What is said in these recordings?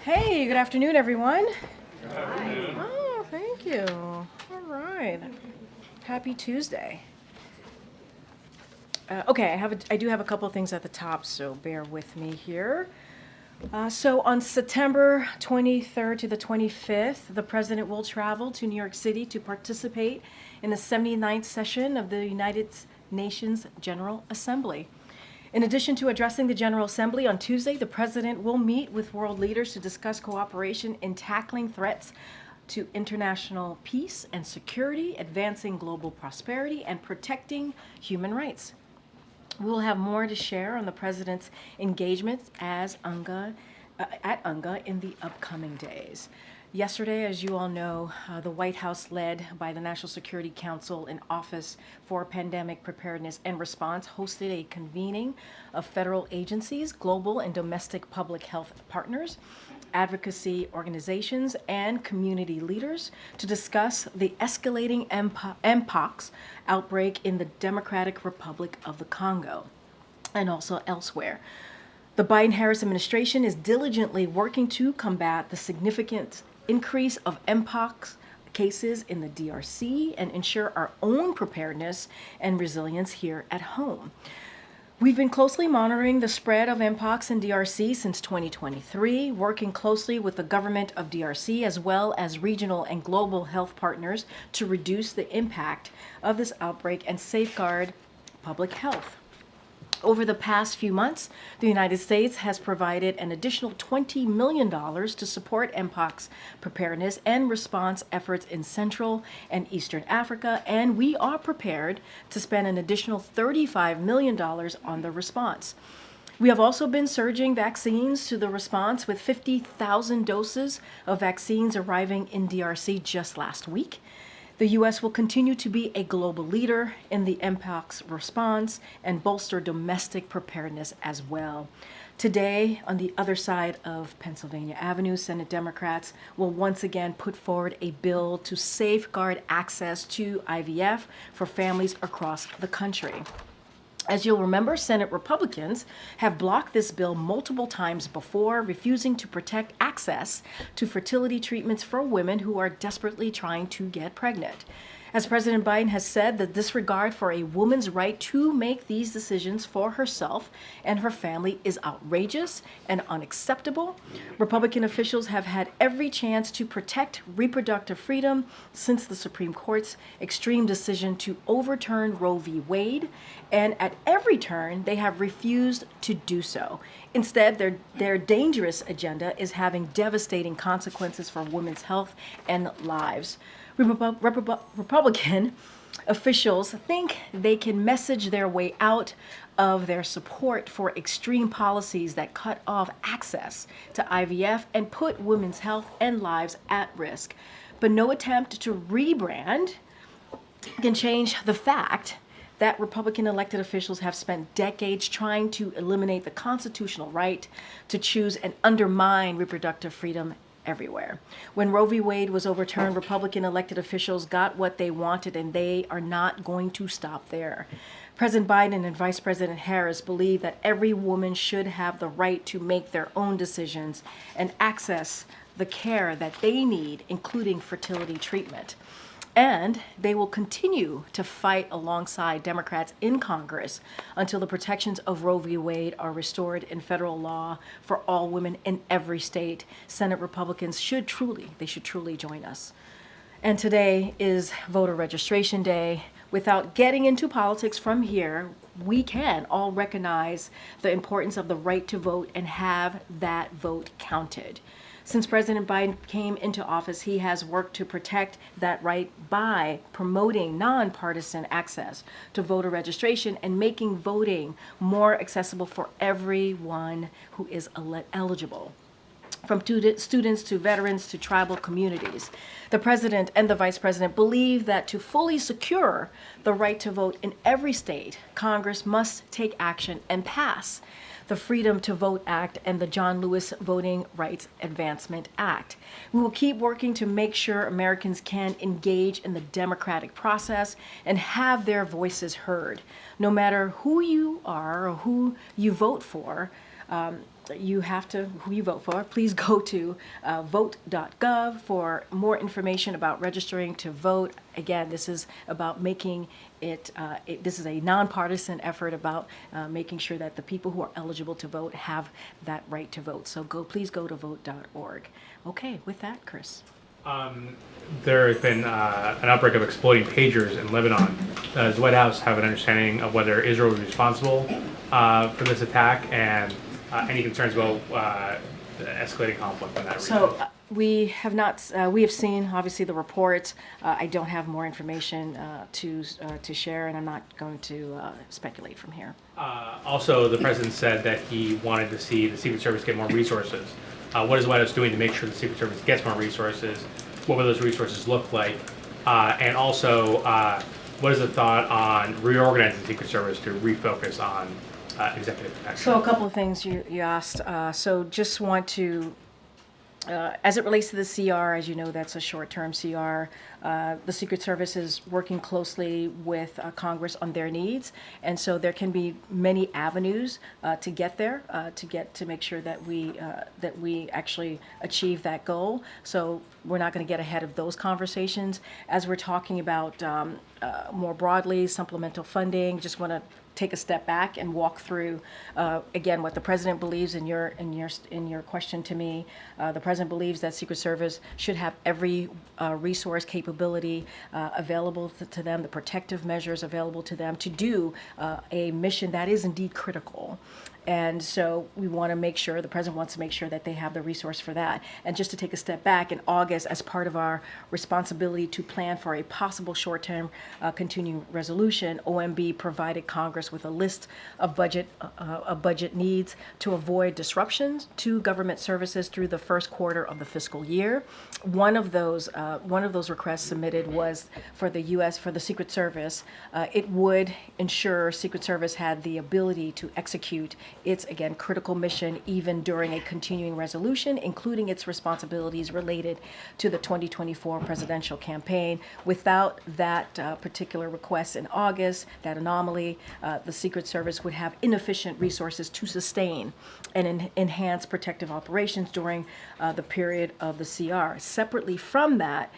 Hey, good afternoon, everyone. Oh, thank you. All right. Happy Tuesday. Okay, I do have a couple of things at the top, so bear with me here. So on September 23rd to the 25th, the president will travel to New York City to participate in the 79th session of the United Nations General Assembly. In addition to addressing the General Assembly on Tuesday, the president will meet with world leaders to discuss cooperation in tackling threats to international peace and security, advancing global prosperity, and protecting human rights. We will have more to share on the president's engagements at UNGA in the upcoming days. Yesterday, as you all know, the White House, led by the National Security Council and Office for Pandemic Preparedness and Response, hosted a convening of federal agencies, global and domestic public health partners, advocacy organizations, and community leaders to discuss the escalating Mpox outbreak in the Democratic Republic of the Congo and also elsewhere. The Biden-Harris administration is diligently working to combat the significant increase of Mpox cases in the DRC and ensure our own preparedness and resilience here at home. We've been closely monitoring the spread of Mpox in DRC since 2023, working closely with the government of DRC as well as regional and global health partners to reduce the impact of this outbreak and safeguard public health. Over the past few months, the United States has provided an additional $20 million to support Mpox preparedness and response efforts in Central and Eastern Africa, and we are prepared to spend an additional $35 million on the response. We have also been surging vaccines to the response with 50,000 doses of vaccines arriving in DRC just last week. The U.S. will continue to be a global leader in the Mpox response and bolster domestic preparedness as well. Today, on the other side of Pennsylvania Avenue, Senate Democrats will once again put forward a bill to safeguard access to IVF for families across the country. As you'll remember, Senate Republicans have blocked this bill multiple times before, refusing to protect access to fertility treatments for women who are desperately trying to get pregnant. As President Biden has said, the disregard for a woman's right to make these decisions for herself and her family is outrageous and unacceptable. Republican officials have had every chance to protect reproductive freedom since the Supreme Court's extreme decision to overturn Roe v. Wade, and at every turn they have refused to do so. Instead, their dangerous agenda is having devastating consequences for women's health and lives. Republican officials think they can message their way out of their support for extreme policies that cut off access to IVF and put women's health and lives at risk. But no attempt to rebrand can change the fact that Republican elected officials have spent decades trying to eliminate the constitutional right to choose and undermine reproductive freedom everywhere. When Roe v. Wade was overturned, Republican elected officials got what they wanted, and they are not going to stop there. President Biden and Vice President Harris believe that every woman should have the right to make their own decisions and access the care that they need, including fertility treatment. And they will continue to fight alongside Democrats in Congress until the protections of Roe v. Wade are restored in federal law for all women in every state. Senate Republicans should truly join us. And today is voter registration day. Without getting into politics from here, we can all recognize the importance of the right to vote and have that vote counted. Since President Biden came into office, he has worked to protect that right by promoting nonpartisan access to voter registration and making voting more accessible for everyone who is eligible. From students to veterans to tribal communities. The president and the vice president believe that to fully secure the right to vote in every state, Congress must take action and pass the Freedom to Vote Act and the John Lewis Voting Rights Advancement Act. We will keep working to make sure Americans can engage in the democratic process and have their voices heard. No matter who you are or who you vote for, you have to, who you vote for, please go to vote.gov for more information about registering to vote. Again, this is about making this is a nonpartisan effort about making sure that the people who are eligible to vote have that right to vote. So please go to vote.org. Okay, with that, Chris. There has been an outbreak of exploding pagers in Lebanon. Does the White House have an understanding of whether Israel was responsible for this attack, and any concerns about the escalating conflict in that region? So we have not. We have seen obviously the reports. I don't have more information to share, and I'm not going to speculate from here. Also, the president said that he wanted to see the Secret Service get more resources. What is the White House doing to make sure the Secret Service gets more resources? What will those resources look like? And also, what is the thought on reorganizing the Secret Service to refocus on executive protection? So a couple of things you asked. So just want to, as it relates to the CR, as you know, that's a short-term CR. The Secret Service is working closely with Congress on their needs, and so there can be many avenues to get there, to make sure that we actually achieve that goal. So we're not going to get ahead of those conversations. As we're talking about more broadly supplemental funding, just want to take a step back and walk through again what the president believes in your question to me. The president believes that Secret Service should have every resource capability available to them, the protective measures available to them to do a mission that is indeed critical. And so we want to make sure, the president wants to make sure that they have the resource for that. And just to take a step back, in August, as part of our responsibility to plan for a possible short-term continuing resolution, OMB provided Congress with a list of budget needs to avoid disruptions to government services through the first quarter of the fiscal year. One of those requests submitted was for the Secret Service. It would ensure Secret Service had the ability to execute its, again, critical mission even during a continuing resolution, including its responsibilities related to the 2024 presidential campaign. Without that particular request in August, that anomaly, the Secret Service would have inefficient resources to sustain and enhance protective operations during the period of the CR. Separately from that,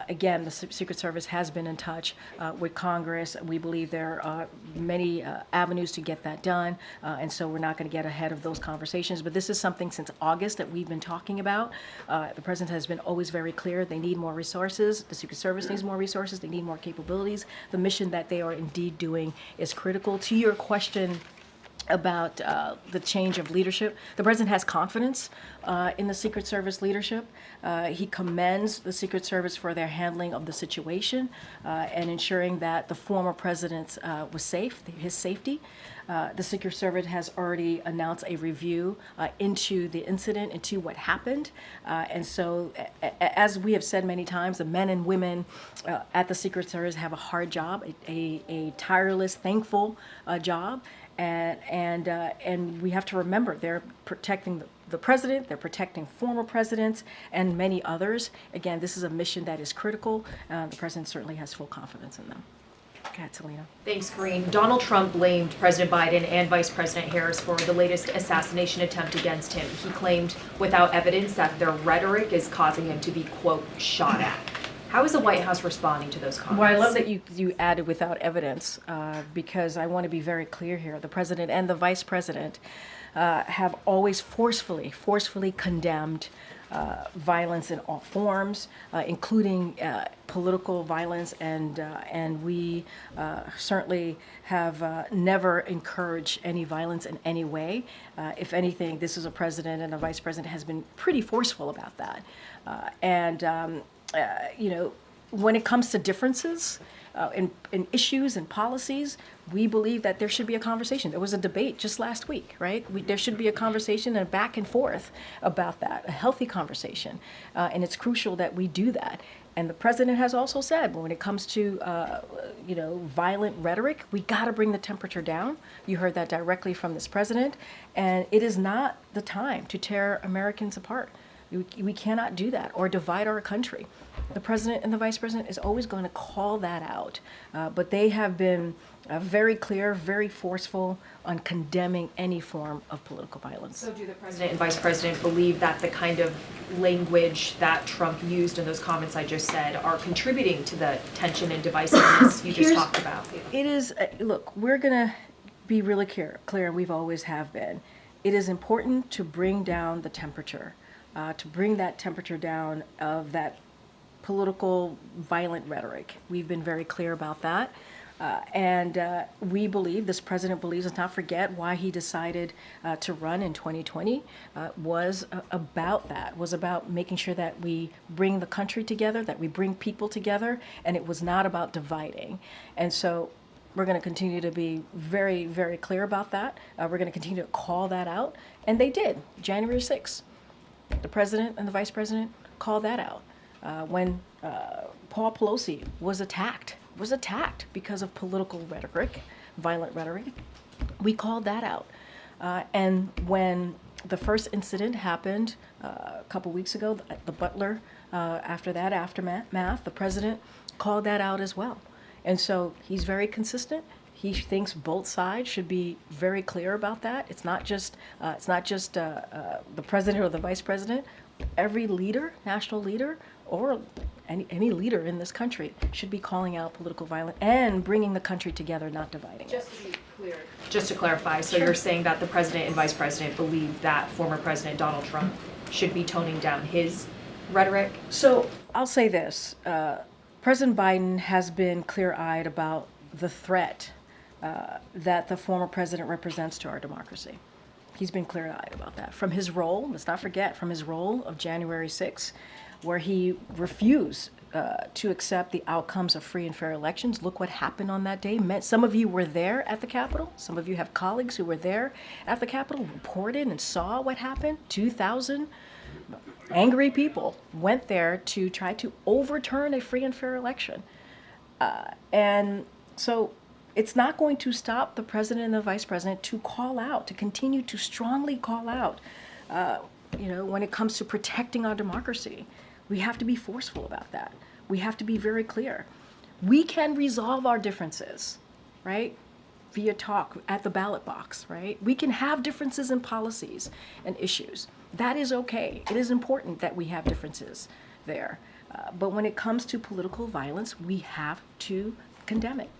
again, the Secret Service has been in touch with Congress. We believe there are many avenues to get that done, and so we're not going to get ahead of those conversations. But this is something since August that we've been talking about. The president has been always very clear. They need more resources. The Secret Service needs more resources. They need more capabilities. The mission that they are indeed doing is critical. To your question about the change of leadership, the president has confidence in the Secret Service leadership. He commends the Secret Service for their handling of the situation and ensuring that the former president was safe, his safety. The Secret Service has already announced a review into the incident, into what happened. And so, as we have said many times, the men and women at the Secret Service have a hard job, a tireless, thankful job. And we have to remember they're protecting the president, they're protecting former presidents, and many others. Again, this is a mission that is critical. The president certainly has full confidence in them. Go ahead, Selena. Thanks, Karine. Donald Trump blamed President Biden and Vice President Harris for the latest assassination attempt against him. He claimed without evidence that their rhetoric is causing him to be, quote, shot at. How is the White House responding to those comments? Well, I love that you added without evidence because I want to be very clear here. The president and the vice president have always forcefully condemned violence in all forms, including political violence, and we certainly have never encouraged any violence in any way. If anything, this is a president and a vice president has been pretty forceful about that. You know, when it comes to differences in issues and policies, we believe that there should be a conversation. There was a debate just last week, right? There should be a conversation and a back and forth about that, a healthy conversation. And it's crucial that we do that. And the president has also said, when it comes to, violent rhetoric, we got to bring the temperature down. You heard that directly from this president. And it is not the time to tear Americans apart. We cannot do that or divide our country. The president and the vice president is always going to call that out. But they have been very clear, very forceful on condemning any form of political violence. So do the president and vice president believe that the kind of language that Trump used in those comments I just said are contributing to the tension and divisiveness you just talked about? It is, look, we're going to be really clear, we've always have been. It is important to bring down the temperature, to bring that temperature down of that political violent rhetoric. We've been very clear about that. And we believe, this president believes, let's not forget why he decided to run in 2020, was about that, was about making sure that we bring the country together, that we bring people together, and it was not about dividing. And so we're going to continue to be very, very clear about that. We're going to continue to call that out. And they did, January 6th. The president and the vice president called that out. When Paul Pelosi was attacked because of political rhetoric, violent rhetoric, we called that out. And when the first incident happened a couple weeks ago, the Butler, after that aftermath, the president called that out as well. And so he's very consistent. He thinks both sides should be very clear about that. It's not just the president or the vice president. Every leader, national leader, or any leader in this country should be calling out political violence and bringing the country together, not dividing it. Just to be clear. Just to clarify, so you're saying that the president and vice president believe that former President Donald Trump should be toning down his rhetoric? So I'll say this. President Biden has been clear-eyed about the threat that the former president represents to our democracy. He's been clear-eyed about that. From his role, let's not forget, from his role of January 6th, where he refused to accept the outcomes of free and fair elections. Look what happened on that day. Some of you were there at the Capitol. Some of you have colleagues who were there at the Capitol, reported and saw what happened. 2,000 angry people went there to try to overturn a free and fair election. And so it's not going to stop the president and the vice president to call out, to continue to strongly call out, when it comes to protecting our democracy. We have to be forceful about that. We have to be very clear. We can resolve our differences, right? Via talk at the ballot box, right? We can have differences in policies and issues. That is okay. It is important that we have differences there. But when it comes to political violence, we have to condemn it.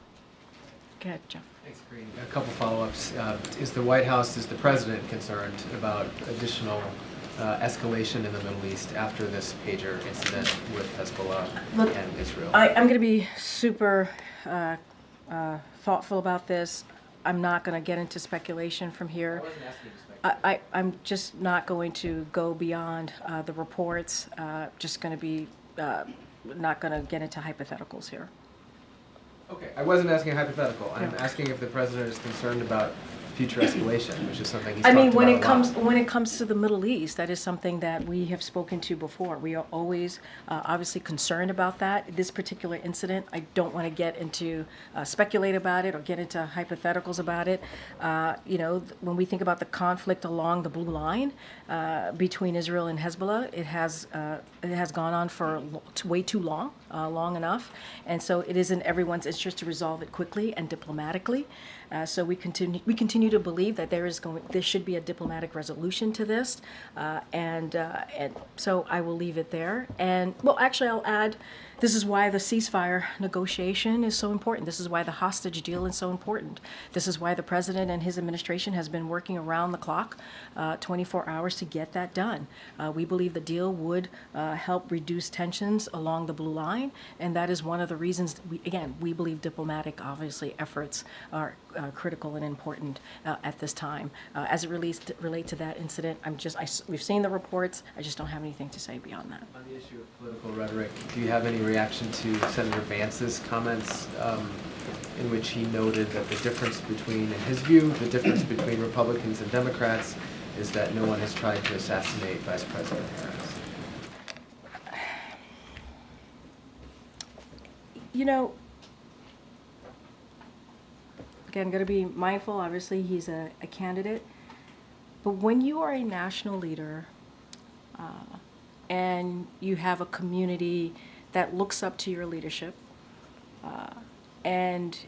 Go ahead, Jeff. Thanks, Karine. A couple follow-ups. Is the White House, is the president concerned about additional escalation in the Middle East after this pager incident with Hezbollah and Israel? I'm going to be super thoughtful about this. I'm not going to get into speculation from here. I wasn't asking you to speculate. I'm just not going to go beyond the reports. Just going to be not going to get into hypotheticals here. Okay, I wasn't asking a hypothetical. I'm asking if the president is concerned about future escalation, which is something he's talked about when a it comes lot. when it comes to the Middle East, that is something that we have spoken to before. We are always obviously concerned about that. This particular incident, I don't want to get into speculate about it or get into hypotheticals about it. When we think about the conflict along the blue line between Israel and Hezbollah, it has gone on for way too long, long enough, and so it is in everyone's interest to resolve it quickly and diplomatically. So we continue to believe that there should be a diplomatic resolution to this, and so I will leave it there. And well, actually, I'll add, this is why the ceasefire negotiation is so important. This is why the hostage deal is so important. This is why the president and his administration has been working around the clock, 24 hours to get that done. We believe the deal would help reduce tensions along the blue line, and that is one of the reasons. We believe diplomatic, obviously, efforts are critical and important at this time. As it relates to that incident, we've seen the reports. I just don't have anything to say beyond that. On the issue of political rhetoric, do you have any reaction to Senator Vance's comments in which he noted that the difference between, in his view, the difference between Republicans and Democrats is that no one has tried to assassinate Vice President Harris? Again, going to be mindful. Obviously, he's a candidate. But when you are a national leader, and you have a community that looks up to your leadership, and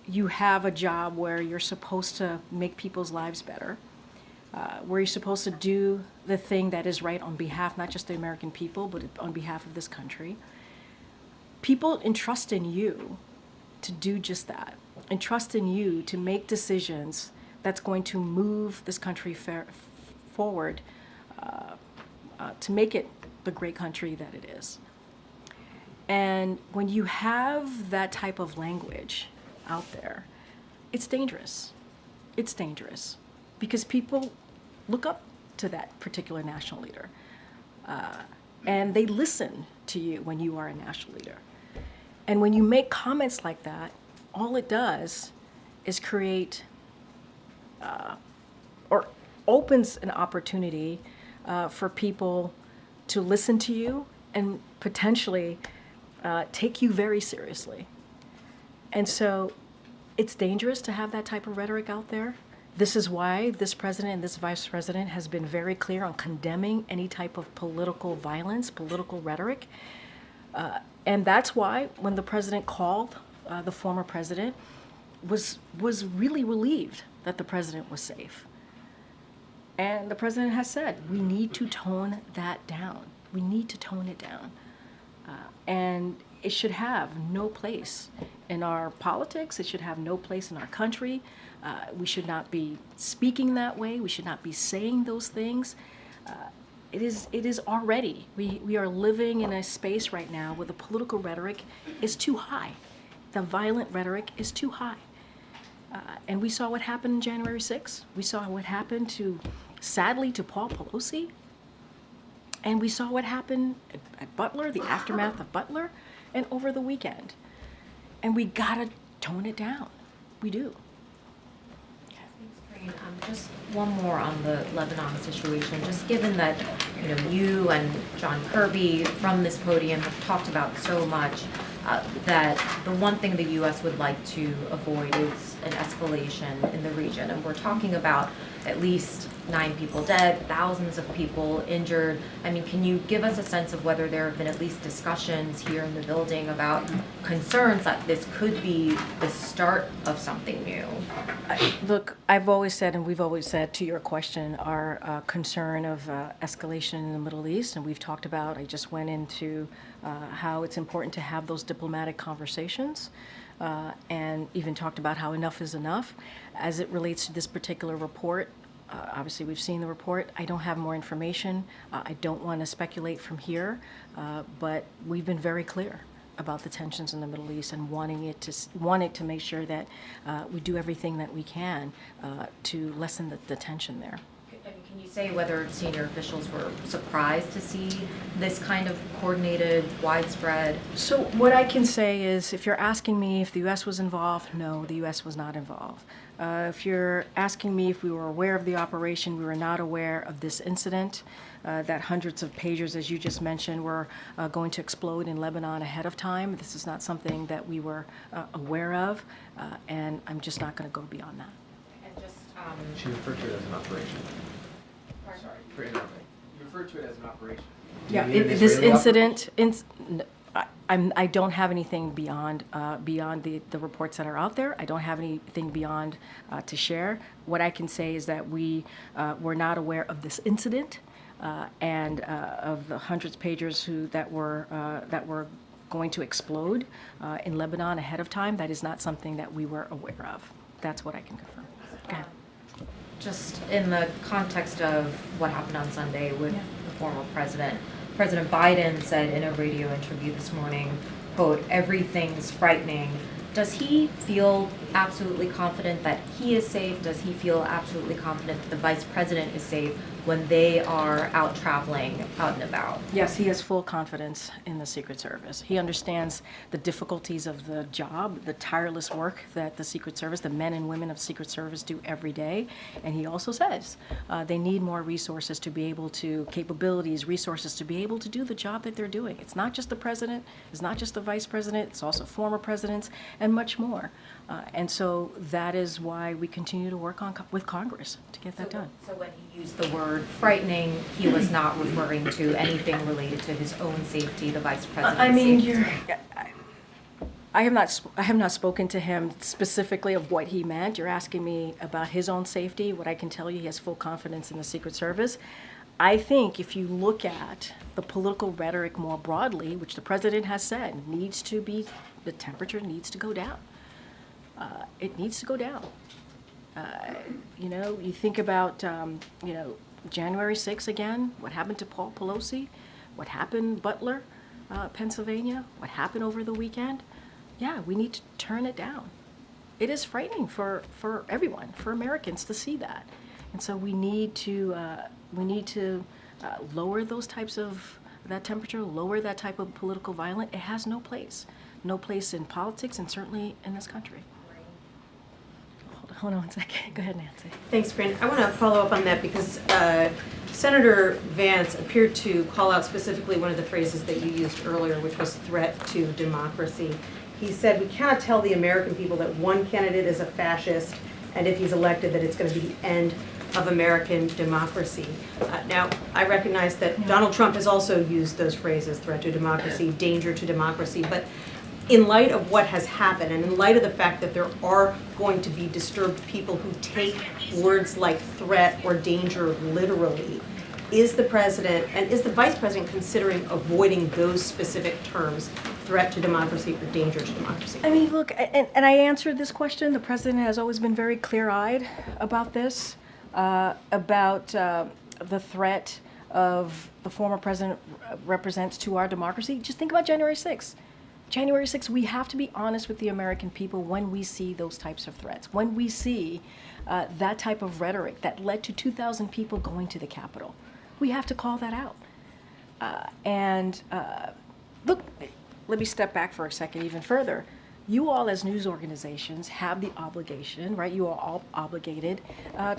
you have a job where you're supposed to make people's lives better, where you're supposed to do the thing that is right on behalf, not just the American people, but on behalf of this country. People entrust in you to do just that, entrust in you to make decisions that's going to move this country forward, to make it the great country that it is. And when you have that type of language out there, it's dangerous. It's dangerous because people look up to that particular national leader, and they listen to you when you are a national leader. And when you make comments like that, all it does is create or opens an opportunity for people to listen to you and potentially take you very seriously. And so it's dangerous to have that type of rhetoric out there. This is why this president and this vice president has been very clear on condemning any type of political violence, political rhetoric. And that's why when the president called the former president, was really relieved that the president was safe. And the president has said, we need to tone that down. We need to tone it down. And it should have no place in our politics. It should have no place in our country. We should not be speaking that way. We should not be saying those things. It is already, we are living in a space right now where the political rhetoric is too high. The violent rhetoric is too high. And we saw what happened on January 6th. We saw what happened sadly, to Paul Pelosi. And we saw what happened at Butler, the aftermath of Butler, and over the weekend. And we gotta tone it down. We do. Karine, just one more on the Lebanon situation. Just given that you and John Kirby from this podium have talked about so much, that the one thing the U.S. would like to avoid is an escalation in the region. And we're talking about at least 9 people dead, thousands of people injured. I mean, can you give us a sense of whether there have been at least discussions here in the building about concerns that this could be the start of something new? Look, I've always said, and we've always said to your question, our concern of escalation in the Middle East, and we've talked about, I just went into how it's important to have those diplomatic conversations, and even talked about how enough is enough. As it relates to this particular report, obviously we've seen the report. I don't have more information. I don't want to speculate from here, but we've been very clear about the tensions in the Middle East and wanting to make sure that we do everything that we can to lessen the tension there. Can you say whether senior officials were surprised to see this kind of coordinated, widespread? So what I can say is, if you're asking me if the U.S. was involved, no, the U.S. was not involved. If you're asking me if we were aware of the operation, we were not aware of this incident, that hundreds of pagers, as you just mentioned, were going to explode in Lebanon ahead of time. This is not something that we were aware of, and I'm just not going to go beyond that. And just, She referred to it as an operation. Sorry, for interrupting. You referred to it as an operation. Do you Yeah, mean an this Israeli incident, I don't have anything beyond the reports that are out there. I don't have anything beyond to share. What I can say is that we were not aware of this incident and of the hundreds of pagers that were going to explode in Lebanon ahead of time. That is not something that we were aware of. That's what I can confirm. Go ahead. Just in the context of what happened on Sunday with the former president, President Biden said in a radio interview this morning, quote, "Everything's frightening." Does he feel absolutely confident that he is safe? Does he feel absolutely confident that the vice president is safe when they are out traveling, out and about? Yes, he has full confidence in the Secret Service. He understands the difficulties of the job, the tireless work that the Secret Service, the men and women of Secret Service do every day. And he also says they need more resources to be able to, capabilities, resources to be able to do the job that they're doing. It's not just the president, it's not just the vice president, it's also former presidents and much more. And so that is why we continue to work with Congress to get that done. So when he used the word frightening, he was not referring to anything related to his own safety, the vice president's I mean, safety. I have not spoken to him specifically of what he meant. You're asking me about his own safety. What I can tell you, he has full confidence in the Secret Service. I think if you look at the political rhetoric more broadly, which the president has said the temperature needs to go down. It needs to go down. You think about, January 6th again, what happened to Paul Pelosi, what happened in Butler, Pennsylvania, what happened over the weekend. Yeah, we need to turn it down. It is frightening for everyone, for Americans to see that. And so we need to lower those types of, that temperature, lower that type of political violence. It has no place in politics and certainly in this country. Hold on one second. Go ahead, Nancy. Thanks, Karine. I want to follow up on that because Senator Vance appeared to call out specifically one of the phrases that you used earlier, which was threat to democracy. He said, we cannot tell the American people that one candidate is a fascist and if he's elected that it's going to be the end of American democracy. Now, I recognize that Donald Trump has also used those phrases, threat to democracy, danger to democracy, but in light of what has happened and in light of the fact that there are going to be disturbed people who take words like threat or danger literally, is the president and is the vice president considering avoiding those specific terms, threat to democracy or danger to democracy? I mean, look, and I answered this question. The president has always been very clear-eyed about this, about the threat of the former president represents to our democracy. Just think about January 6th. January 6th, we have to be honest with the American people when we see those types of threats, when we see that type of rhetoric that led to 2,000 people going to the Capitol. We have to call that out. Look, let me step back for a second even further. You all as news organizations have the obligation, right? You are all obligated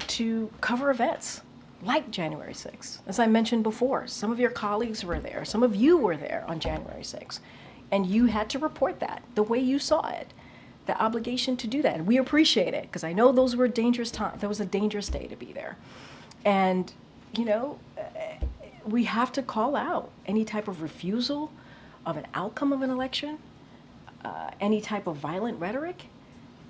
to cover events like January 6th. As I mentioned before, some of your colleagues were there, some of you were there on January 6th. And you had to report that the way you saw it, the obligation to do that. And we appreciate it because I know those were dangerous times. That was a dangerous day to be there. And, we have to call out any type of refusal of an outcome of an election, any type of violent rhetoric.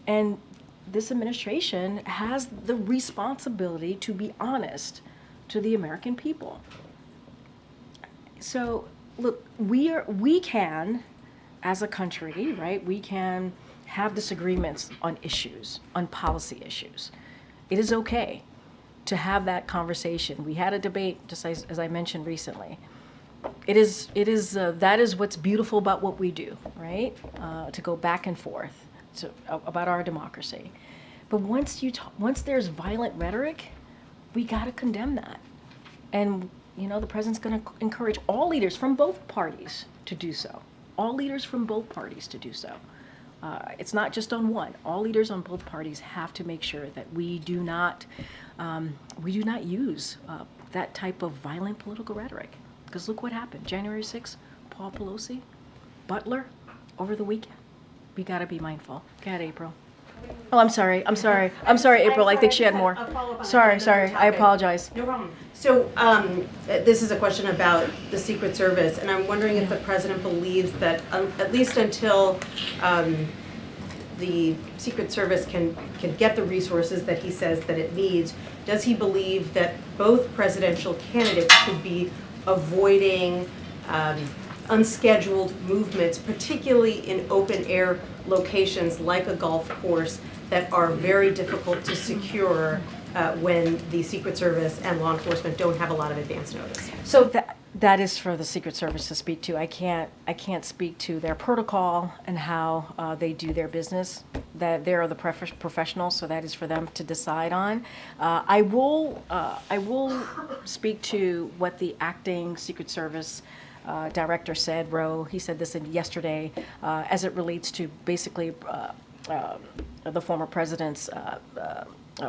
And this administration has the responsibility to be honest to the American people. So, look, we can, as a country, right, we can have disagreements on issues, on policy issues. It is okay to have that conversation. We had a debate, just as I mentioned recently. That is what's beautiful about what we do, right? To go back and forth about our democracy. But once there's violent rhetoric, we got to condemn that. And the president's going to encourage all leaders from both parties to do so. All leaders from both parties to do so. It's not just on one. All leaders on both parties have to make sure that we do not use that type of violent political rhetoric. Because look what happened. January 6th, Paul Pelosi, Butler, over the weekend. We got to be mindful. Go ahead, April. Oh, I'm sorry, April. I think she had more. Sorry. I apologize. No problem. So this is a question about the Secret Service, and I'm wondering if the president believes that at least until the Secret Service can get the resources that he says that it needs, does he believe that both presidential candidates should be avoiding unscheduled movements, particularly in open air locations like a golf course that are very difficult to secure when the Secret Service and law enforcement don't have a lot of advance notice? So that is for the Secret Service to speak to. I can't speak to their protocol and how they do their business. That they are the professionals, so that is for them to decide on. I will speak to what the acting Secret Service director said. He said this yesterday as it relates to basically the former president's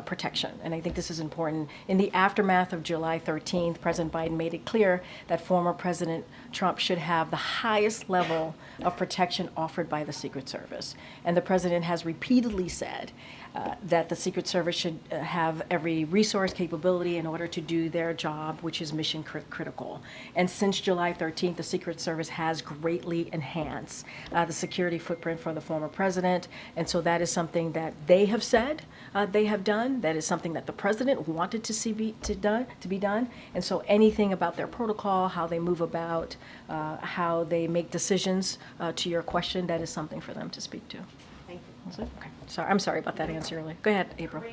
protection. And I think this is important. In the aftermath of July 13th, President Biden made it clear that former President Trump should have the highest level of protection offered by the Secret Service. And the president has repeatedly said that the Secret Service should have every resource, capability in order to do their job, which is mission critical. And since July 13th, the Secret Service has greatly enhanced the security footprint for the former president. And so that is something that they have said they have done. That is something that the president wanted to see to be done. And so anything about their protocol, how they move about, how they make decisions, to your question, that is something for them to speak to. Thank you. Was it? Okay. Sorry, I'm sorry about that answer earlier. Go ahead, April.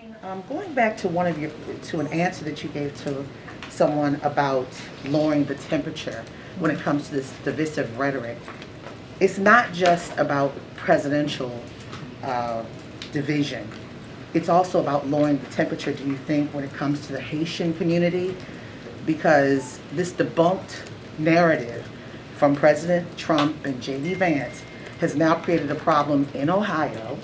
Going back to to an answer that you gave to someone about lowering the temperature when it comes to this divisive rhetoric, it's not just about presidential division. It's also about lowering the temperature, do you think, when it comes to the Haitian community? Because this debunked narrative from President Trump and J.D. Vance has now created a problem in Ohio.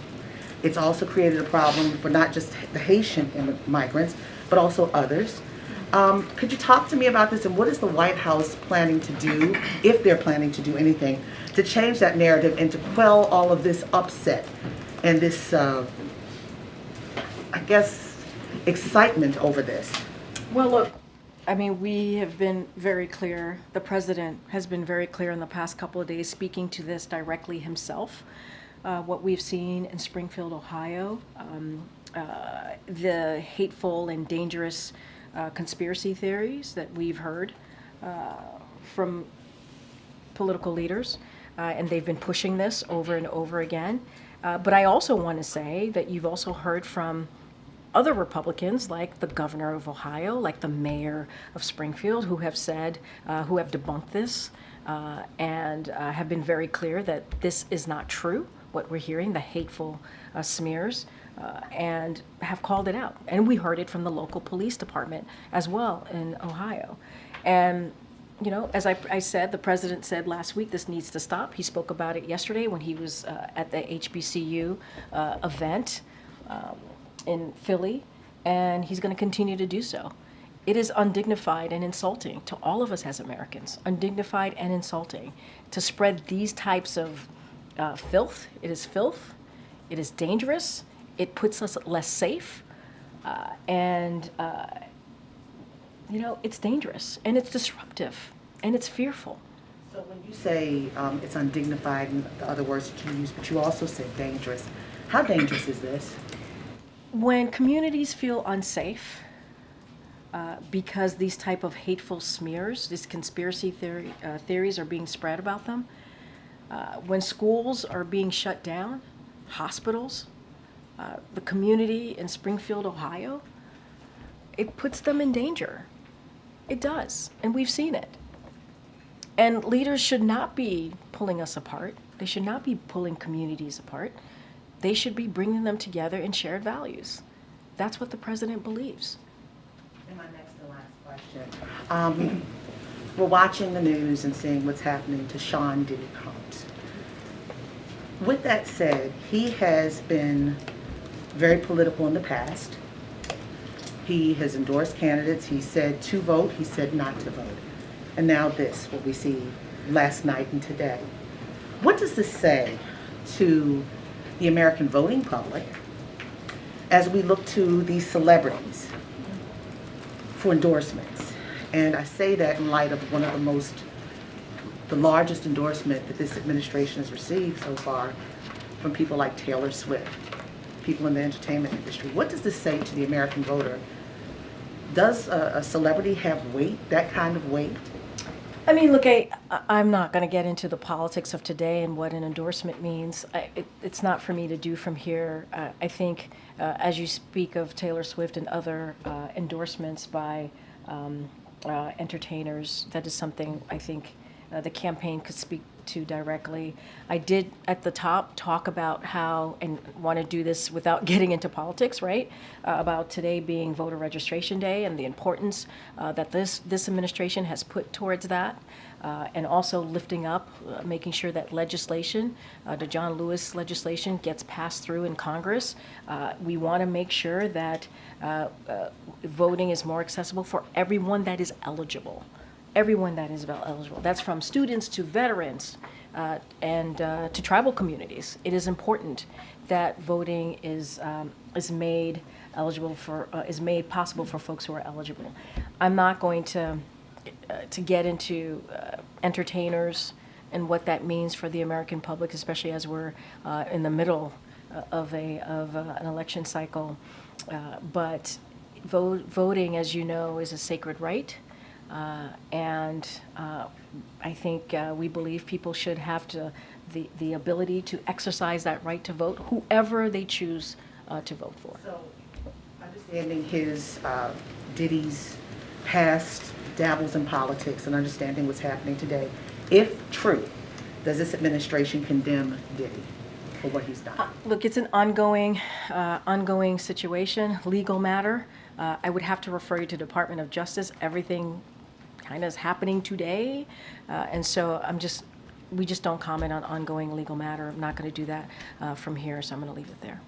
It's also created a problem for not just the Haitian migrants, but also others. Could you talk to me about this, and what is the White House planning to do, if they're planning to do anything, to change that narrative and to quell all of this upset and this, I guess, excitement over this? Well, look, I mean, we have been very clear. The president has been very clear in the past couple of days, speaking to this directly himself. What we've seen in Springfield, Ohio, the hateful and dangerous conspiracy theories that we've heard from political leaders, and they've been pushing this over and over again. But I also want to say that you've also heard from other Republicans, like the governor of Ohio, like the mayor of Springfield, who have said, who have debunked this and have been very clear that this is not true, what we're hearing, the hateful smears, and have called it out. And we heard it from the local police department as well in Ohio. And you know, as I said, the president said last week, this needs to stop. He spoke about it yesterday when he was at the HBCU event in Philly, and he's going to continue to do so. It is undignified and insulting to all of us as Americans, undignified and insulting to spread these types of filth. It is filth. It is dangerous. It puts us less safe. You know, it's dangerous and it's disruptive and it's fearful. So when you say it's undignified, and the other words that you use, but you also said dangerous, how dangerous is this? When communities feel unsafe because these type of hateful smears, these conspiracy theories are being spread about them, when schools are being shut down, hospitals, the community in Springfield, Ohio, it puts them in danger. It does, and we've seen it. And leaders should not be pulling us apart. They should not be pulling communities apart. They should be bringing them together in shared values. That's what the president believes. And my next to last question. We're watching the news and seeing what's happening to Sean Diddy Combs. With that said, he has been very political in the past. He has endorsed candidates. He said to vote. He said not to vote. And now this, what we see last night and today. What does this say to the American voting public as we look to these celebrities for endorsements? And I say that in light of one of the largest endorsement that this administration has received so far from people like Taylor Swift, people in the entertainment industry. What does this say to the American voter? Does a celebrity have weight, that kind of weight? I mean, look, I'm not going to get into the politics of today and what an endorsement means. It's not for me to do from here. I think as you speak of Taylor Swift and other endorsements by entertainers, that is something I think the campaign could speak to directly. I did at the top talk about how, and want to do this without getting into politics, right? About today being voter registration day and the importance that this administration has put towards that. And also lifting up, making sure that legislation, the John Lewis legislation gets passed through in Congress. We want to make sure that voting is more accessible for everyone that is eligible. Everyone that is eligible. That's from students to veterans and to tribal communities. It is important that voting is made eligible for, is made possible for folks who are eligible. I'm not going to get into entertainers and what that means for the American public, especially as we're in the middle of an election cycle. But voting, as you know, is a sacred right, and I think we believe people should have the ability to exercise that right to vote, whoever they choose to vote for. So, understanding his Diddy's past dabbles in politics and understanding what's happening today, if true, does this administration condemn Diddy for what he's done? Look, it's an ongoing situation, legal matter. I would have to refer you to Department of Justice. Everything kind of is happening today, and so we just don't comment on ongoing legal matter. I'm not going to do that from here, so I'm going to leave it there.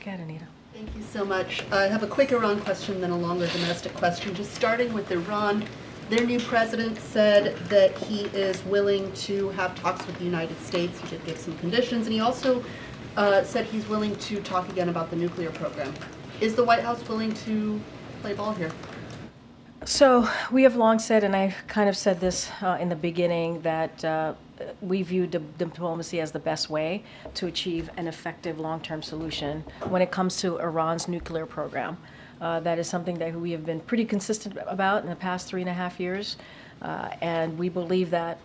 Go ahead, Anita. Thank you so much. I have a quick Iran question, then a longer domestic question. Just starting with Iran, their new president said that he is willing to have talks with the United States. He did give some conditions, and he also said he's willing to talk again about the nuclear program. Is the White House willing to play ball here? So we have long said, and I kind of said this in the beginning, that we view diplomacy as the best way to achieve an effective long-term solution when it comes to Iran's nuclear program. That is something that we have been pretty consistent about in the past 3.5 years, and we believe that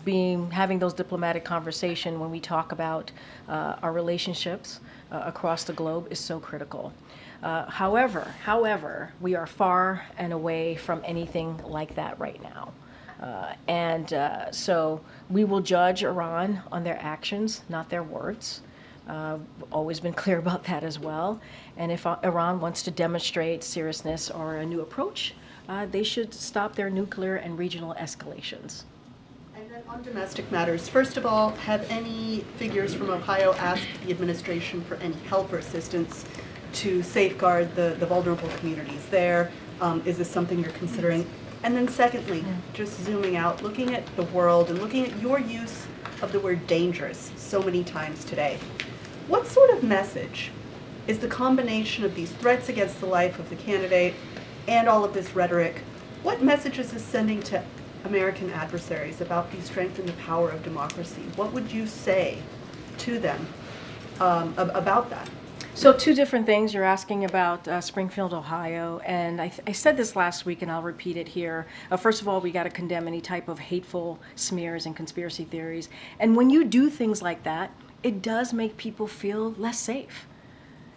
having those diplomatic conversations when we talk about our relationships across the globe is so critical. However, we are far and away from anything like that right now. So we will judge Iran on their actions, not their words. Always been clear about that as well. And if Iran wants to demonstrate seriousness or a new approach, they should stop their nuclear and regional escalations. And then on domestic matters, first of all, have any figures from Ohio asked the administration for any help or assistance to safeguard the vulnerable communities there? Is this something you're considering? And then secondly, just zooming out, looking at the world and looking at your use of the word dangerous so many times today, what sort of message is the combination of these threats against the life of the candidate and all of this rhetoric, what message is this sending to American adversaries about the strength and the power of democracy? What would you say to them about that? So two different things. You're asking about Springfield, Ohio, and I said this last week and I'll repeat it here. First of all, we got to condemn any type of hateful smears and conspiracy theories. And when you do things like that, it does make people feel less safe.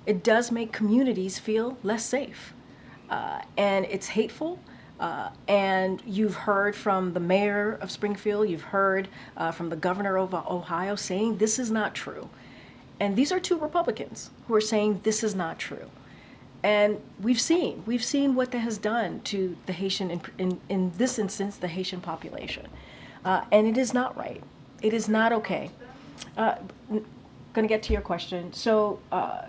It does make communities feel less safe. And it's hateful. And you've heard from the mayor of Springfield, you've heard from the governor of Ohio saying this is not true. And these are two Republicans who are saying this is not true. And we've seen what that has done to the Haitian, in this instance, the Haitian population. And it is not right. It is not okay. Going to get to your question. So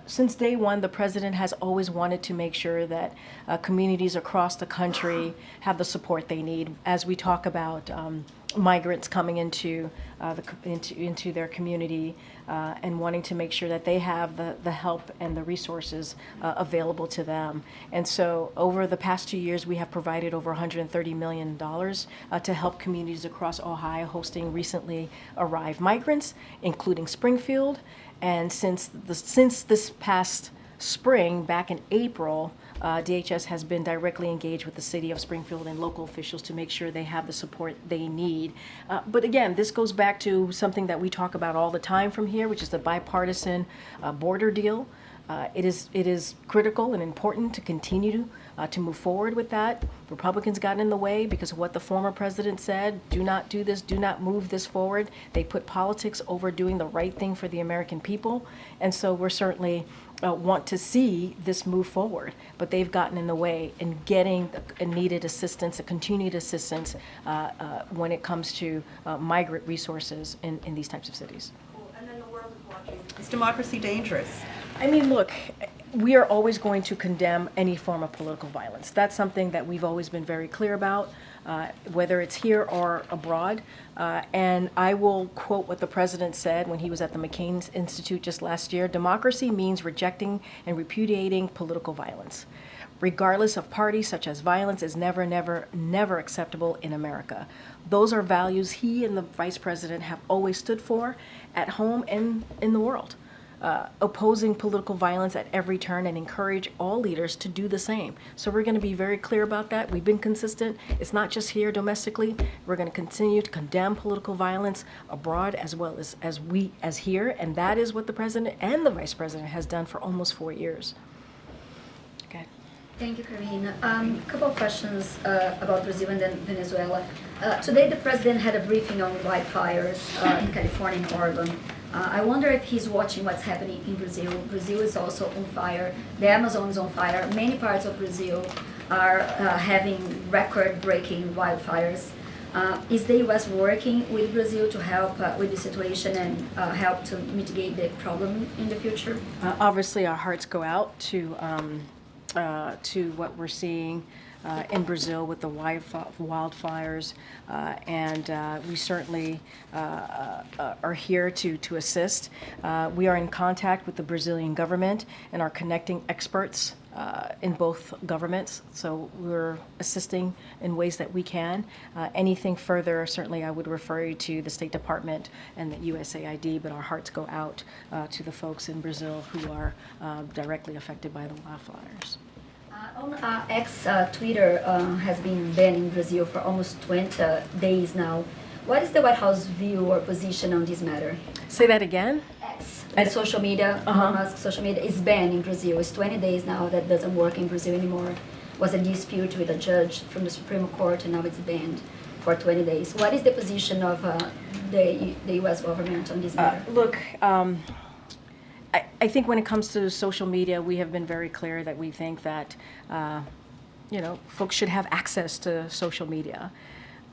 since day one, the president has always wanted to make sure that communities across the country have the support they need as we talk about migrants coming into their community and wanting to make sure that they have the help and the resources available to them. And so over the past 2 years, we have provided over $130 million to help communities across Ohio hosting recently arrived migrants, including Springfield. And since this past spring, back in April, DHS has been directly engaged with the city of Springfield and local officials to make sure they have the support they need. But again, this goes back to something that we talk about all the time from here, which is the bipartisan border deal. It is critical and important to continue to move forward with that. Republicans got in the way because of what the former president said. Do not do this. Do not move this forward. They put politics over doing the right thing for the American people. And so we're certainly want to see this move forward. But they've gotten in the way in getting a needed assistance, a continued assistance when it comes to migrant resources in these types of cities. And then the world is watching. Is democracy dangerous? I mean, look, we are always going to condemn any form of political violence. That's something that we've always been very clear about, whether it's here or abroad. And I will quote what the president said when he was at the McCain Institute just last year: democracy means rejecting and repudiating political violence, regardless of party, such as violence is never, never, never acceptable in America. Those are values he and the vice president have always stood for at home and in the world. Opposing political violence at every turn and encourage all leaders to do the same. So we're going to be very clear about that. We've been consistent. It's not just here domestically. We're going to continue to condemn political violence abroad as well as here, and that is what the president and the vice president has done for almost 4 years. Okay. Thank you, Karine. A couple of questions about Brazil and then Venezuela. Today, the president had a briefing on wildfires in California and Oregon. I wonder if he's watching what's happening in Brazil. Brazil is also on fire. The Amazon is on fire. Many parts of Brazil are having record-breaking wildfires. Is the U.S. working with Brazil to help with the situation and help to mitigate the problem in the future? Obviously, our hearts go out to what we're seeing in Brazil with the wildfires, and we certainly are here to assist. We are in contact with the Brazilian government and are connecting experts in both governments, so we're assisting in ways that we can. Anything further, certainly I would refer you to the State Department and the USAID, but our hearts go out to the folks in Brazil who are directly affected by the wildfires. On X, Twitter has been banned in Brazil for almost 20 days now. What is the White House view or position on this matter? Say that again? X, the social media, Musk social media is banned in Brazil. It's 20 days now that doesn't work in Brazil anymore. It was a dispute with a judge from the Supreme Court, and now it's banned for 20 days. What is the position of the U.S. government on this matter? Look, I think when it comes to social media, we have been very clear that we think that, folks should have access to social media.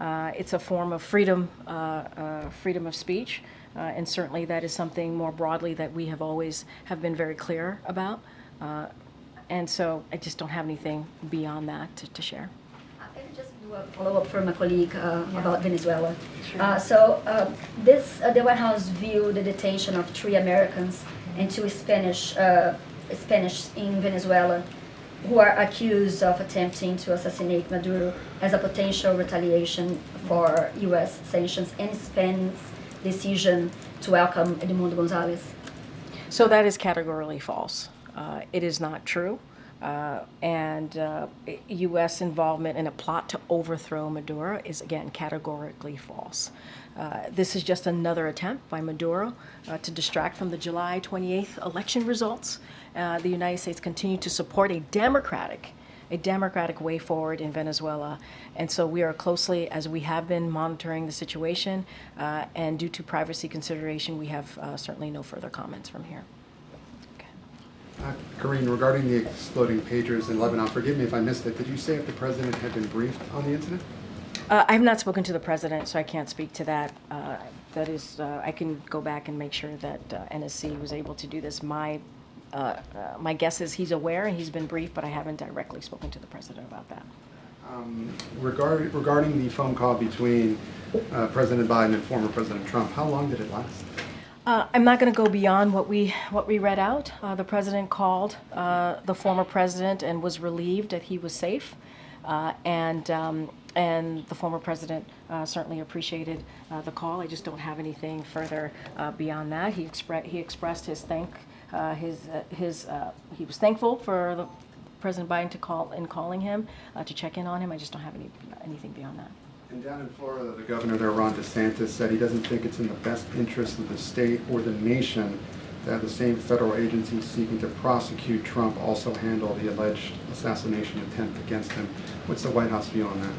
It's a form of freedom of speech, and certainly that is something more broadly that we have always have been very clear about. And so I just don't have anything beyond that to share. I can just do a follow-up from a colleague about Venezuela. Sure. The White House viewed the detention of 3 Americans and 2 Spanish in Venezuela who are accused of attempting to assassinate Maduro as a potential retaliation for U.S. sanctions and Spain's decision to welcome Edmundo Gonzalez. So that is categorically false. It is not true. U.S. involvement in a plot to overthrow Maduro is, again, categorically false. This is just another attempt by Maduro to distract from the July 28th election results. The United States continue to support a democratic way forward in Venezuela. And so we are closely, as we have been, monitoring the situation. And due to privacy consideration, we have certainly no further comments from here. Karine, regarding the exploding pagers in Lebanon, forgive me if I missed it. Did you say if the president had been briefed on the incident? I have not spoken to the president, so I can't speak to that. I can go back and make sure that NSC was able to do this. My guess is he's aware and he's been briefed, but I haven't directly spoken to the president about that. Regarding the phone call between President Biden and former President Trump, how long did it last? I'm not going to go beyond what we read out. The president called the former president and was relieved that he was safe, and the former president certainly appreciated the call. I just don't have anything further beyond that. He expressed his he was thankful for President Biden calling him to check in on him. I just don't have anything beyond that. And down in Florida, the governor there, Ron DeSantis, said he doesn't think it's in the best interest of the state or the nation to have the same federal agency seeking to prosecute Trump also handle the alleged assassination attempt against him. What's the White House view on that?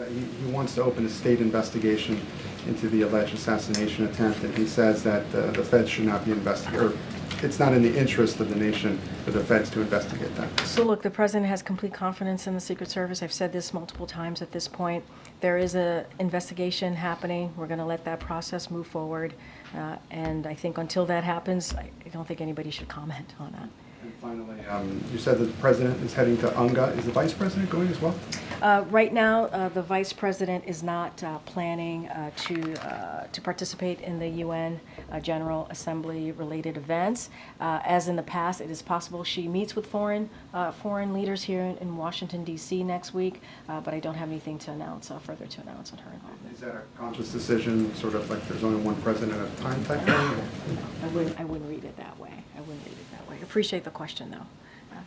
He wants to open a state investigation into the alleged assassination attempt, and he says that the feds should not be investigated, or it's not in the interest of the nation for the feds to investigate that. So look, the president has complete confidence in the Secret Service. I've said this multiple times at this point. There is an investigation happening. We're going to let that process move forward. And I think until that happens, I don't think anybody should comment on that. And finally, you said that the president is heading to UNGA. Is the vice president going as well? Right now, the vice president is not planning to participate in the UN General Assembly related events. As in the past, it is possible she meets with foreign leaders here in Washington, D.C. next week, but I don't have anything to announce, further to announce on her involvement. Is that a conscious decision, sort of like there's only one president at a time type thing? I wouldn't read it that way. I wouldn't read it that way. Appreciate the question, though.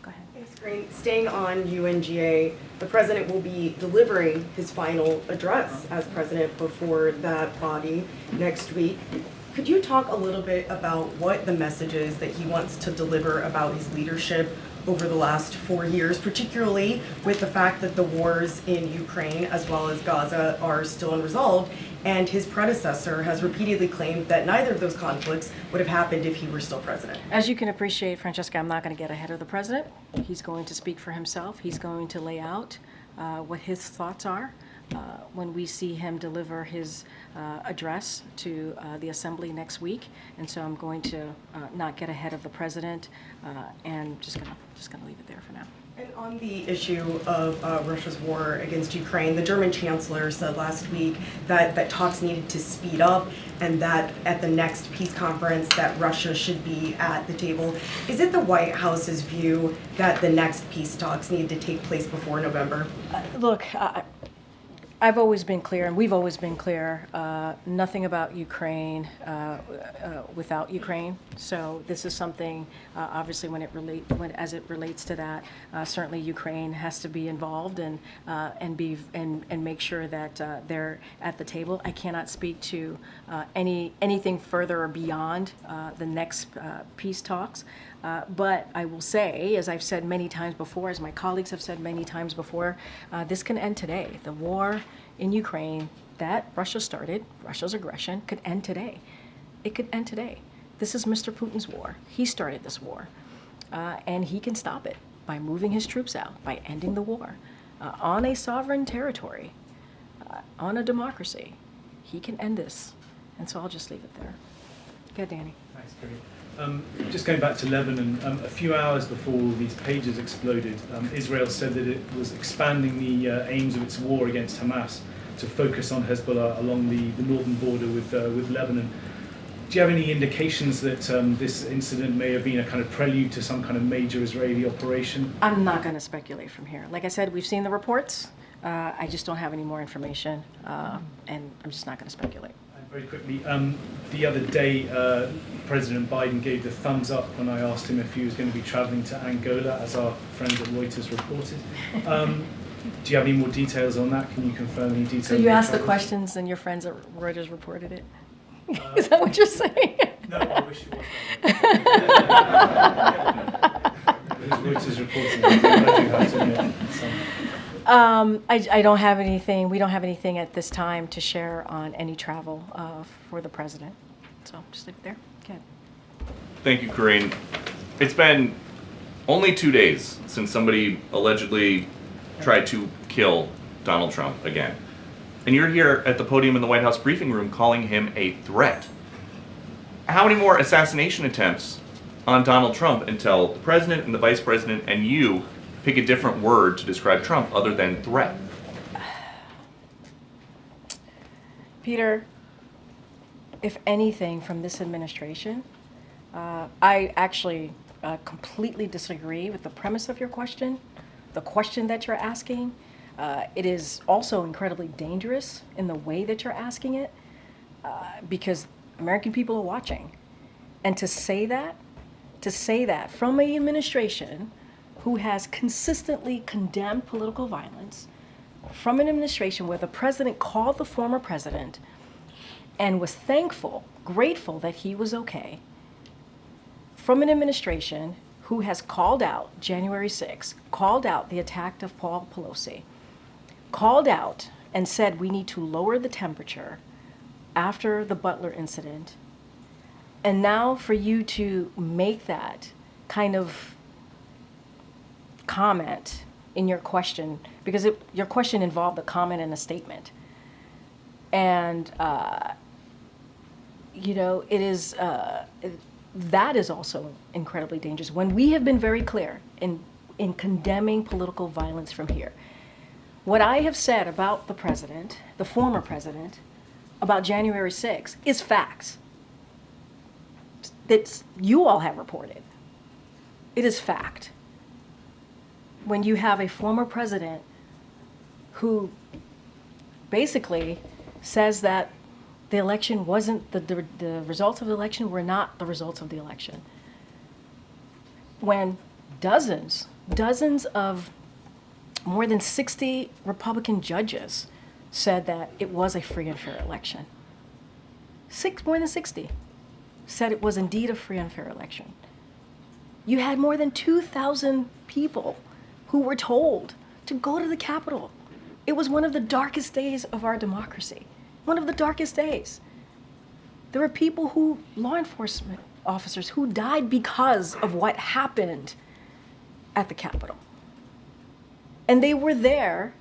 Go ahead. Thanks, Karine. Staying on UNGA, the president will be delivering his final address as president before that body next week. Could you talk a little bit about what the message is that he wants to deliver about his leadership over the last 4 years, particularly with the fact that the wars in Ukraine as well as Gaza are still unresolved, and his predecessor has repeatedly claimed that neither of those conflicts would have happened if he were still president? As you can appreciate, Francesca, I'm not going to get ahead of the president. He's going to speak for himself. He's going to lay out what his thoughts are when we see him deliver his address to the Assembly next week. And so I'm going to not get ahead of the president and just gonna leave it there for now. And on the issue of Russia's war against Ukraine, the German chancellor said last week that talks needed to speed up and that at the next peace conference that Russia should be at the table. Is it the White House's view that the next peace talks need to take place before November? Look, I've always been clear, and we've always been clear, nothing about Ukraine without Ukraine. So this is something, obviously, as it relates to that, certainly Ukraine has to be involved and make sure that they're at the table. I cannot speak to anything further or beyond the next peace talks. But I will say, as I've said many times before, as my colleagues have said many times before, this can end today. The war in Ukraine that Russia started, Russia's aggression, could end today. It could end today. This is Mr. Putin's war. He started this war. And he can stop it by moving his troops out, by ending the war on a sovereign territory, on a democracy. He can end this. And so I'll just leave it there. Go ahead, Danny. Thanks, Karine. Just going back to Lebanon, a few hours before these pages exploded, Israel said that it was expanding the aims of its war against Hamas to focus on Hezbollah along the northern border with Lebanon. Do you have any indications that this incident may have been a kind of prelude to some kind of major Israeli operation? I'm not going to speculate from here. Like I said, we've seen the reports. I just don't have any more information, and I'm just not going to speculate. Very quickly, the other day, President Biden gave the thumbs up when I asked him if he was going to be traveling to Angola, as our friends at Reuters reported. Do you have any more details on that? Can you confirm any details? So you asked the questions and your friends at Reuters reported it? Is that what you're saying? No, I wish it was. It was Reuters reporting. I do have to admit some. I don't have anything. We don't have anything at this time to share on any travel for the president. So just leave it there. Okay. Thank you, Karine. It's been only 2 days since somebody allegedly tried to kill Donald Trump again. And you're here at the podium in the White House briefing room calling him a threat. How many more assassination attempts on Donald Trump until the president and the vice president and you pick a different word to describe Trump other than threat? Peter, if anything from this administration, I actually completely disagree with the premise of your question, the question that you're asking. It is also incredibly dangerous in the way that you're asking it because American people are watching. And to say that from an administration who has consistently condemned political violence, from an administration where the president called the former president and was thankful, grateful that he was okay, from an administration who has called out January 6th, called out the attack of Paul Pelosi, called out and said we need to lower the temperature after the Butler incident. And now for you to make that kind of comment in your question, because your question involved a comment and a statement. And, it is, that is also incredibly dangerous. When we have been very clear in condemning political violence from here, what I have said about the president, the former president, about January 6th is facts that you all have reported. It is fact. When you have a former president who basically says that the election wasn't, the results of the election were not the results of the election. When dozens of more than 60 Republican judges said that it was a free and fair election. More than 60 said it was indeed a free and fair election. You had more than 2,000 people who were told to go to the Capitol. It was one of the darkest days of our democracy. One of the darkest days. There were people law enforcement officers who died because of what happened at the Capitol. And they were there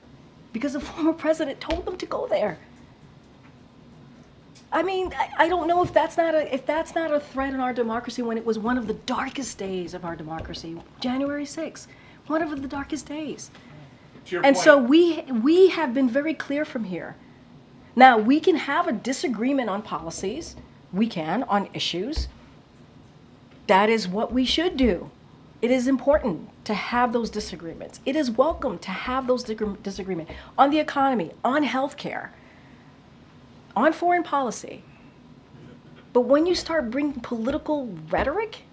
because the former president told them to go there. I mean, I don't know if that's not a threat in our democracy when it was one of the darkest days of our democracy, January 6th, one of the darkest days. And so we have been very clear from here. Now, we can have a disagreement on policies. We can, on issues. That is what we should do. It is important to have those disagreements. It is welcome to have those disagreements on the economy, on healthcare, on foreign policy. But when you start bringing political rhetoric,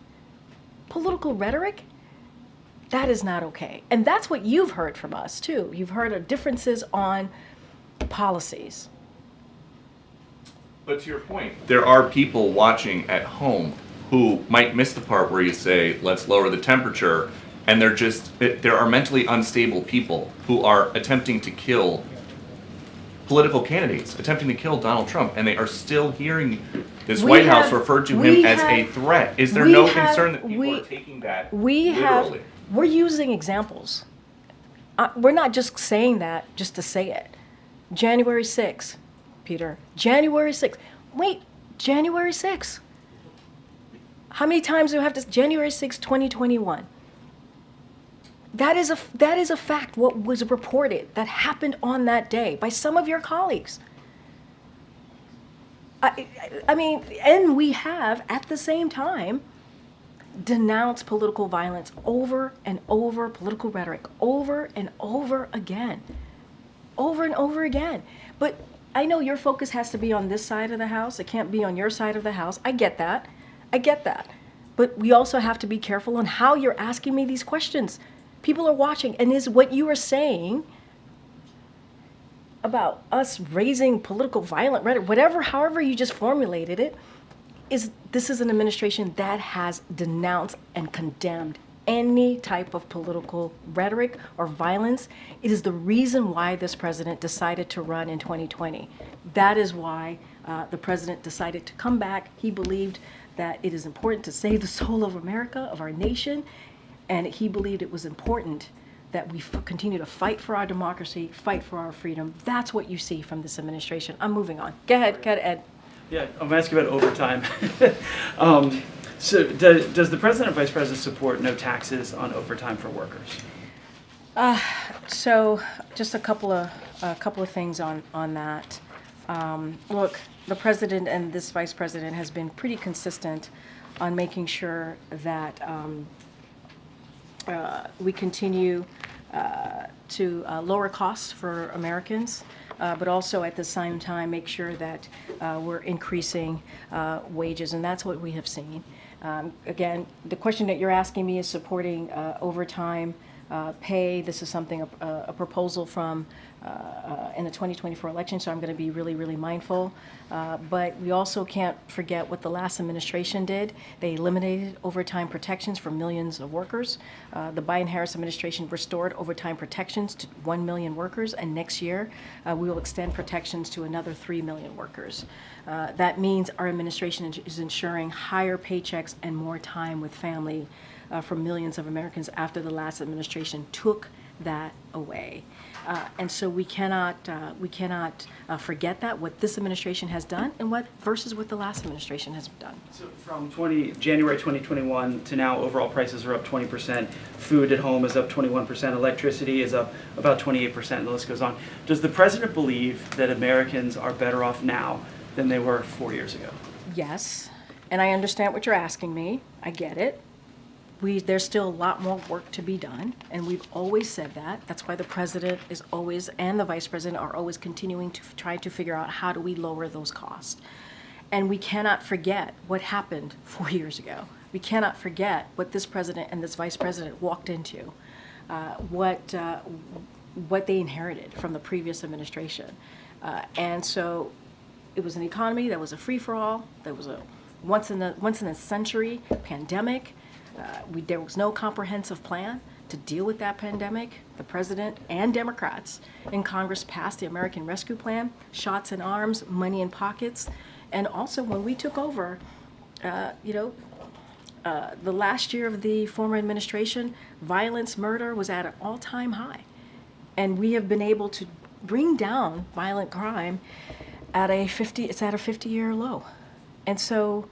that is not okay. And that's what you've heard from us, too. You've heard of differences on policies. But to your point, there are people watching at home who might miss the part where you say, let's lower the temperature, and there are mentally unstable people who are attempting to kill political candidates, attempting to kill Donald Trump, and they are still hearing this White House refer to him as a threat. Is there no concern that people are taking that literally? We're using examples. We're not just saying that just to say it. January 6th, Peter. January 6th. Wait, January 6th. How many times do we have to? January 6th, 2021. That is a fact, what was reported that happened on that day by some of your colleagues. I mean, and we have, at the same time, denounced political violence over and over, political rhetoric, over and over again. Over and over again. But I know your focus has to be on this side of the house. It can't be on your side of the house. I get that. But we also have to be careful on how you're asking me these questions. People are watching, and is what you are saying about us raising political violent rhetoric, however you just formulated it, this is an administration that has denounced and condemned any type of political rhetoric or violence. It is the reason why this president decided to run in 2020. That is why the president decided to come back. He believed that it is important to save the soul of America, of our nation, and he believed it was important that we continue to fight for our democracy, fight for our freedom. That's what you see from this administration. I'm moving on. Go ahead, Ed. Yeah, I'm going to ask you about overtime. So does the president and vice president support no taxes on overtime for workers? So just a couple of things on that. Look, the president and this vice president has been pretty consistent on making sure that we continue to lower costs for Americans, but also at the same time make sure that we're increasing wages, and that's what we have seen. Again, the question that you're asking me is supporting overtime pay. This is something, a proposal from in the 2024 election, so I'm going to be really, really mindful. But we also can't forget what the last administration did. They eliminated overtime protections for millions of workers. The Biden-Harris administration restored overtime protections to 1 million workers, and next year we will extend protections to another 3 million workers. That means our administration is ensuring higher paychecks and more time with family for millions of Americans after the last administration took that away. And so we cannot forget that, what this administration has done and versus what the last administration has done. So from January 2021 to now, overall prices are up 20%. Food at home is up 21%. Electricity is up about 28%. And the list goes on. Does the president believe that Americans are better off now than they were 4 years ago? Yes, and I understand what you're asking me. I get it. There's still a lot more work to be done, and we've always said that. That's why the president is always, and the vice president are always continuing to try to figure out how do we lower those costs. And we cannot forget what happened 4 years ago. We cannot forget what this president and this vice president walked into, what they inherited from the previous administration. And so it was an economy that was a free-for-all, that was a once in a century pandemic. There was no comprehensive plan to deal with that pandemic. The president and Democrats in Congress passed the American Rescue Plan, shots in arms, money in pockets. And also when we took over, the last year of the former administration, violence, murder was at an all-time high. And we have been able to bring down violent crime at a 50-year low. And so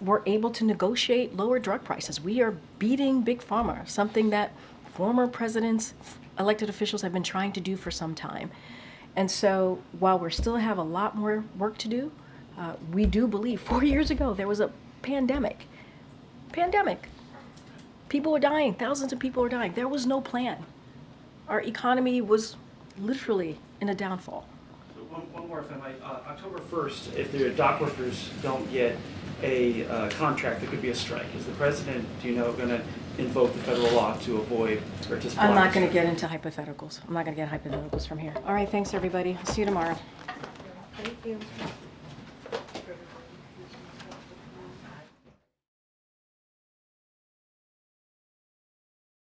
we're able to negotiate lower drug prices. We are beating Big Pharma, something that former presidents, elected officials have been trying to do for some time. And so while we still have a lot more work to do, we do believe 4 years ago there was a pandemic. People were dying, thousands of people were dying. There was no plan. Our economy was literally in a downfall. So one more, if I might. October 1st, if the dock workers don't get a contract, there could be a strike. Is the president, do you know, going to invoke the federal law to avoid or to I'm not going to get into hypotheticals. I'm not going to get hypotheticals from here. All right, thanks everybody. I'll see you tomorrow. Thank you.